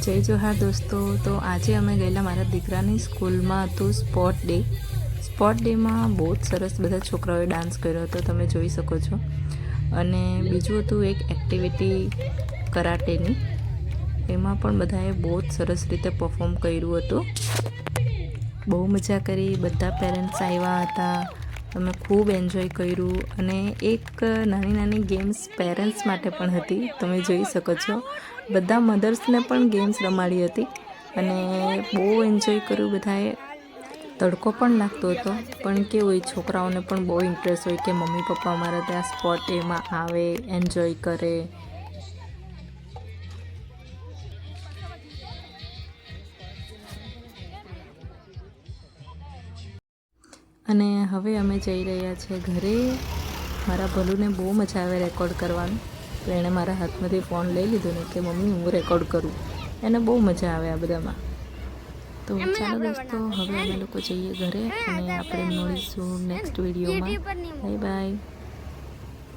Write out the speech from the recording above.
જય જોહાર દોસ્તો। તો આજે અમે ગયેલા મારા દીકરાની સ્કૂલમાં હતું સ્પોર્ટ ડે। સ્પોર્ટ ડેમાં બહુ જ સરસ બધા છોકરાઓએ ડાન્સ કર્યો હતો, તમે જોઈ શકો છો। અને બીજું હતું એક એક્ટિવિટી કરાટેની, એમાં પણ બધાએ બહુ જ સરસ રીતે પરફોર્મ કર્યું હતું। બહુ મજા કરી, બધા પેરેન્ટ્સ આવ્યા હતા, અમે ખૂબ એન્જોય કર્યું। અને એક નાની નાની ગેમ્સ પેરેન્ટ્સ માટે પણ હતી, તમે જોઈ શકો છો। બધા મધર્સને પણ ગેમ્સ રમાડી હતી અને બહુ એન્જોય કર્યું બધાએ। તડકો પણ લાગતો હતો, પણ કેવું હોય છોકરાઓને પણ બહુ ઇન્ટરેસ્ટ હોય કે મમ્મી પપ્પા અમારા ત્યાં સ્પોર્ટ ડેમાં આવે, એન્જોય કરે। અને હવે અમે જઈ રહ્યા છીએ ઘરે। મારા ભલુને બહુ મજા આવે રેકોર્ડ કરવાનું, તો એણે મારા હાથમાંથી ફોન લઈ લીધો ને કે મમ્મી હું રેકોર્ડ કરું, એને બહુ મજા આવે આ બધામાં। તો ચાલો દોસ્તો, હવે અમે લોકો જઈએ ઘરે અને આપણે મળીશું નેક્સ્ટ વિડીયોમાં। Bye bye.